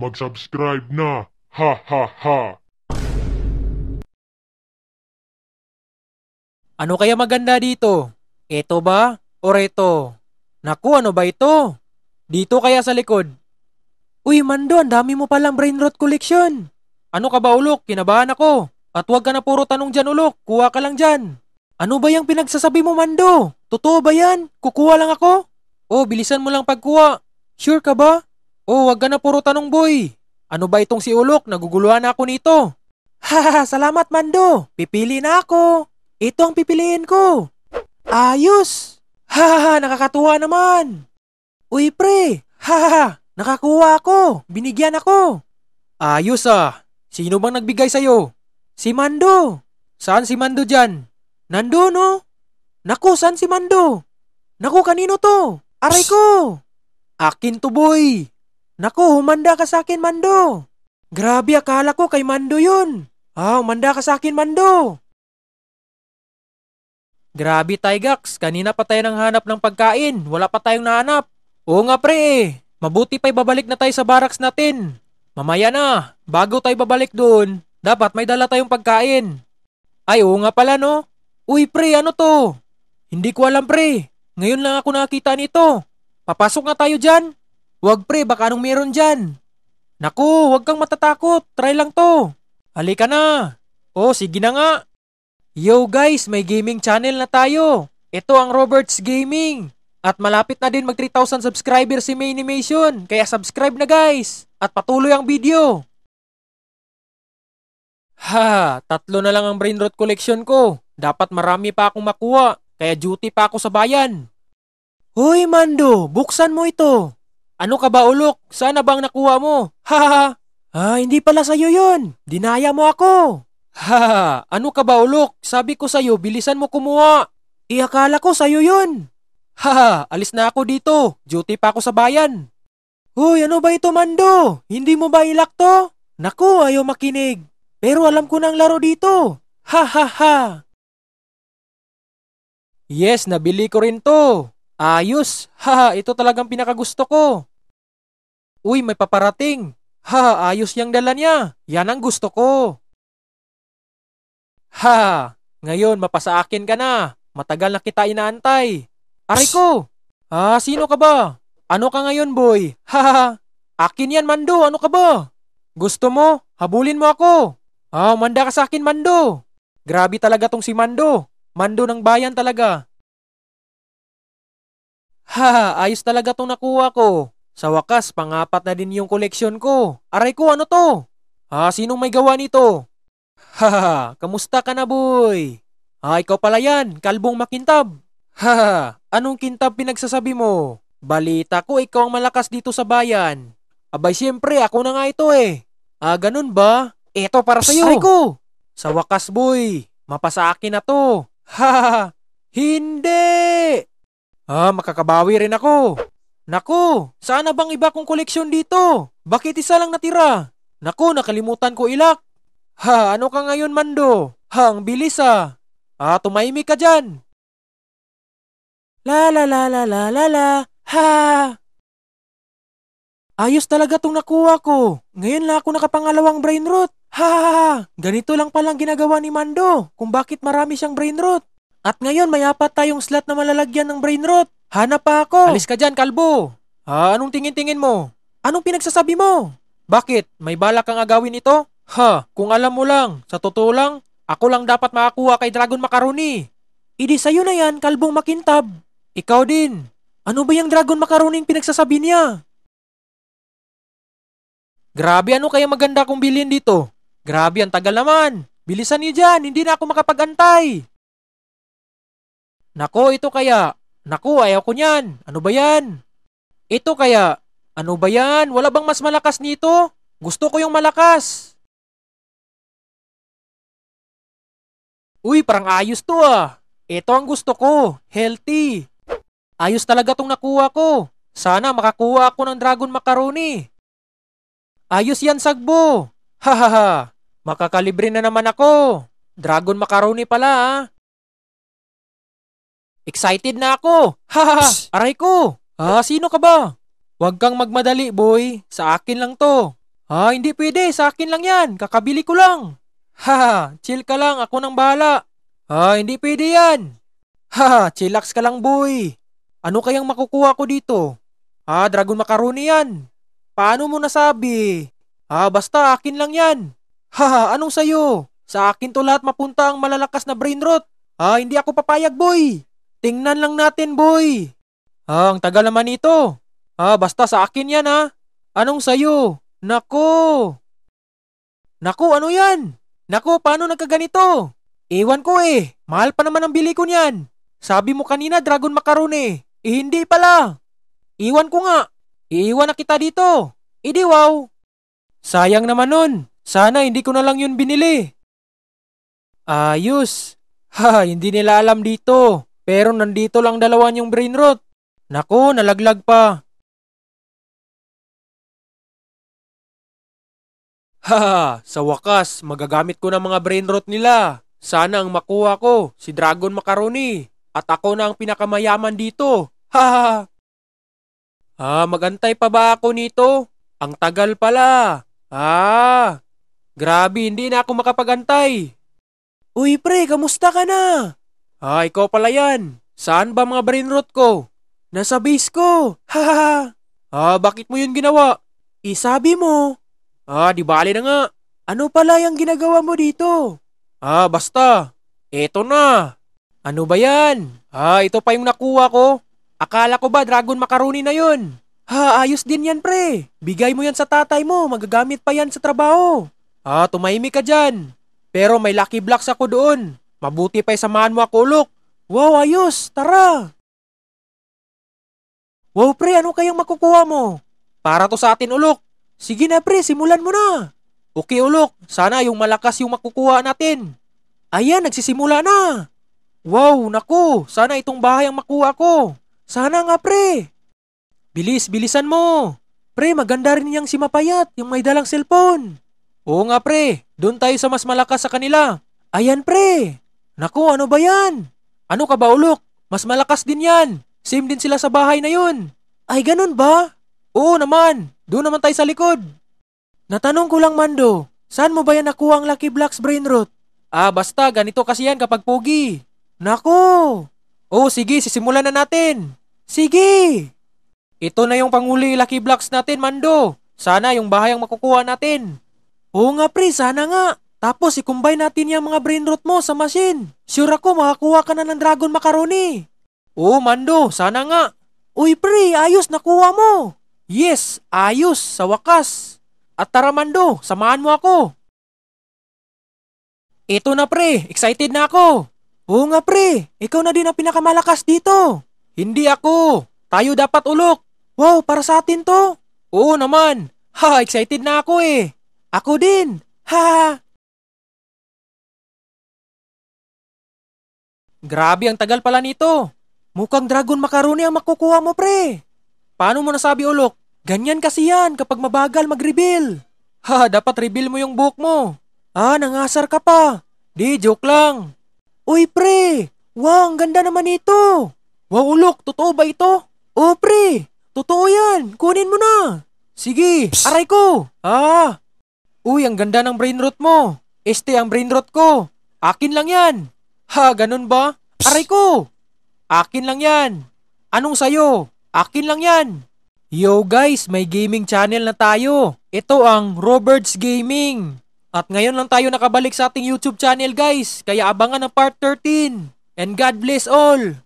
mag-subscribe na. Ha ha ha. Ano kaya maganda dito? Ito ba? O reto? Naku, ano ba ito? Dito kaya sa likod? Uy, Mando, ang dami mo palang brain rot collection. Ano ka ba, Ulok? Kinabahan ako. At huwag ka na puro tanong dyan, Ulok. Kuha ka lang dyan. Ano ba yung pinagsasabi mo, Mando? Totoo ba yan? Kukuha lang ako? Oh, bilisan mo lang pagkuha. Sure ka ba? Oh, huwag ka na puro tanong, boy. Ano ba itong si Ulok? Naguguluhan na ako nito. Haha, salamat, Mando. Pipili na ako. Ito ang pipiliin ko. Ayos! Hahaha, nakakatuwa naman. Uy, pre! Hahaha, nakakuha ako. Binigyan ako. Ayos ah. Sino bang nagbigay sa'yo? Si Mando. Saan si Mando dyan? Nando, no? Naku, saan si Mando? Naku, kanino to? Aray ko! Akin to, boy. Naku, humanda ka sa akin, Mando. Grabe, akala ko kay Mando yun. Humanda ka sa akin, Mando. Grabe, Tygax. Kanina pa tayo nang hanap ng pagkain. Wala pa tayong nahanap. Oo nga, pre. Mabuti pa'y babalik na tayo sa barracks natin. Mamaya na. Bago tayo babalik doon, dapat may dala tayong pagkain. Ay, oo nga pala, no? Uy, pre, ano to? Hindi ko alam, pre. Ngayon lang ako nakakita nito. Papasok na tayo dyan. Huwag, pre. Baka anong meron dyan? Naku, huwag kang matatakot. Try lang to. Halika na. Oh, sige na nga. Yo guys, may gaming channel na tayo. Ito ang Roberts Gaming. At malapit na din mag 3,000 subscribers si Maynimation. Kaya subscribe na guys. At patuloy ang video. Tatlo na lang ang brain rot collection ko. Dapat marami pa akong makuha. Kaya duty pa ako sa bayan. Hoy Mando, buksan mo ito. Ano ka ba, Ulok? Sana bang nakuha mo? Hindi pala sa'yo yun. Dinaya mo ako. Ano ka ba, Ulok? Sabi ko sa'yo, bilisan mo kumuha. Akala ko sa'yo yun. Alis na ako dito. Duty pa ako sa bayan. Hoy, ano ba ito, Mando? Hindi mo ba ilak to? Naku, ayaw makinig. Pero alam ko ng laro dito. Yes, nabili ko rin to. Ayos. Ito talagang pinakagusto ko. Uy, may paparating. Ayos yung dala niya. Yan ang gusto ko. Ngayon mapasa akin ka na. Matagal na kita inaantay. Aray ko! Sino ka ba? Ano ka ngayon, boy? Akin yan, Mando. Ano ka ba? Gusto mo? Habulin mo ako. Manda ka sa akin, Mando. Grabe talaga tong si Mando. Mando ng bayan talaga. Ayos talaga tong nakuha ko. Sa wakas, pangapat na din yung koleksyon ko. Aray ko, ano to? Sinong may gawa nito? Kamusta ka na, boy? Ikaw pala yan, kalbong makintab. Anong kintab pinagsasabi mo? Balita ko ikaw ang malakas dito sa bayan. Abay, siyempre, ako na nga ito eh. Ganun ba? Eto para sa'yo. Aray ko! Sa wakas, boy, mapasa akin na to. Hindi! Makakabawi rin ako. Naku, sana bang iba kong koleksyon dito? Bakit isa lang natira? Naku, nakalimutan ko ilak. Ano ka ngayon, Mando? Ang bilis ah. Tumahimik ka dyan. La la la la la la la. Ayos talaga tong nakuha ko. Ngayon lang ako nakapangalawang brain rot. Ganito lang palang ginagawa ni Mando kung bakit marami siyang brain rot. At ngayon may apat tayong slot na malalagyan ng brain rot. Hanap pa ako. Alis ka dyan, kalbo. Anong tingin-tingin mo? Anong pinagsasabi mo? Bakit? May balak kang agawin ito? Kung alam mo lang, sa totoo lang, ako lang dapat makakuha kay Dragon Macaroni. Idi sa'yo na yan, kalbong makintab. Ikaw din. Ano ba yung Dragon Macaroni pinagsasabi niya? Grabe, ano kaya maganda kong bilhin dito? Grabe, ang tagal naman. Bilisan niyo dyan, hindi na ako makapag-antay. Nako, ito kaya. Naku, ayaw ko niyan. Ano ba yan? Ito kaya. Ano ba yan? Wala bang mas malakas nito? Gusto ko yung malakas. Uy, parang ayos to ah. Ito ang gusto ko. Healthy. Ayos talaga tong nakuha ko. Sana makakuha ako ng Dragon Macaroni. Ayos yan, Sagbo. Makakalibre na naman ako. Dragon Macaroni pala ah. Excited na ako. Aray ko. Sino ka ba? Huwag kang magmadali, boy. Sa akin lang to. Hindi pwede. Sa akin lang yan. Kakabili ko lang. Haha, chill ka lang. Ako nang bahala. Hindi pwede yan. Haha, chillax ka lang boy. Ano kayang makukuha ko dito? Dragon macaroni yan. Paano mo nasabi? Basta akin lang yan. Haha, anong sayo? Sa akin to lahat mapunta ang malalakas na brain rot. Hindi ako papayag boy. Tingnan lang natin boy. Ang tagal naman ito. Basta sa akin yan ha. Anong sayo? Nako. Nako, ano yan? Nako, paano nagkaganito? Ewan ko eh. Mahal pa naman ang bili ko niyan. Sabi mo kanina dragon macaroni. Hindi pala. Iwan ko nga. Iiwan na kita dito. Idi wow. Sayang naman nun. Sana hindi ko na lang yun binili. Ayos. Hindi nila alam dito. Pero nandito lang dalawan yung brain rot. Nako, nalaglag pa. Sa wakas, magagamit ko ng mga brain rot nila. Sana ang makuha ko, si Dragon Macaroni. At ako na ang pinakamayaman dito. Magantay pa ba ako nito? Ang tagal pala. Grabe, hindi na ako makapagantay. Uy pre, kamusta ka na? Ikaw pala yan. Saan ba mga brain rot ko? Nasa base ko. Bakit mo yun ginawa? Sabi mo. Di bali na nga. Ano pala yung ginagawa mo dito? Basta. Eto na. Ano ba yan? Ito pa yung nakuha ko. Akala ko ba dragon macaroni na yun? Ayos din yan pre. Bigay mo yan sa tatay mo. Magagamit pa yan sa trabaho. Tumahimik ka dyan. Pero may lucky blocks ako doon. Mabuti pa samahan mo ako ulok. Wow, ayos. Tara. Wow pre, ano kayang makukuha mo? Para to sa atin ulok. Sige na pre, simulan mo na. Okay ulok, sana yung malakas yung makukuha natin. Ayan, nagsisimula na. Wow, naku, sana itong bahay ang makuha ko. Sana nga pre. Bilisan mo. Pre, maganda rin yung si Mapayat, yung may dalang cellphone. Oo nga pre, doon tayo sa mas malakas sa kanila. Ayan pre. Naku, ano ba yan? Ano ka ba ulok? Mas malakas din yan. Same din sila sa bahay na yun. Ay, ganun ba? Oo naman. Doon naman tayo sa likod. Natanong ko lang Mando, saan mo ba yan nakuha ang Lucky Blocks brain rot? Basta ganito kasi yan kapag pogi. Nako. Sige, sisimulan na natin. Sige. Ito na yung panguli Lucky Blocks natin Mando. Sana yung bahay ang makukuha natin. Oo nga pre, sana nga. Tapos i-combine natin yung mga brain rot mo sa machine. Sure ako makakuha ka na ng Dragon Macaroni. Oo Mando, sana nga. Uy pre, ayos nakuha mo. Yes, ayos, sa wakas. At tara Mando, samahan mo ako. Ito na pre, excited na ako. Oo nga pre, ikaw na din ang pinakamalakas dito. Hindi ako, tayo dapat ulok. Wow, para sa atin to. Oo naman, excited na ako eh. Ako din, Grabe, ang tagal pala nito. Mukhang Dragon Macaroni ang makukuha mo pre. Paano mo nasabi ulok? Ganyan kasi yan kapag mabagal mag-reveal. Dapat reveal mo yung buhok mo. Nangasar ka pa. Di, joke lang. Uy pre, wow, ang ganda naman ito. Wow ulok, totoo ba ito? Oo pre, totoo yan, kunin mo na. Sige, aray ko. Uy, ang ganda ng brain rot mo. Ang brain rot ko. Akin lang yan. Ganun ba? Aray ko. Akin lang yan. Anong sayo? Akin lang yan. Yo guys, may gaming channel na tayo. Ito ang Roberts Gaming. At ngayon lang tayo nakabalik sa ating YouTube channel guys. Kaya abangan ang part 13. And God bless all.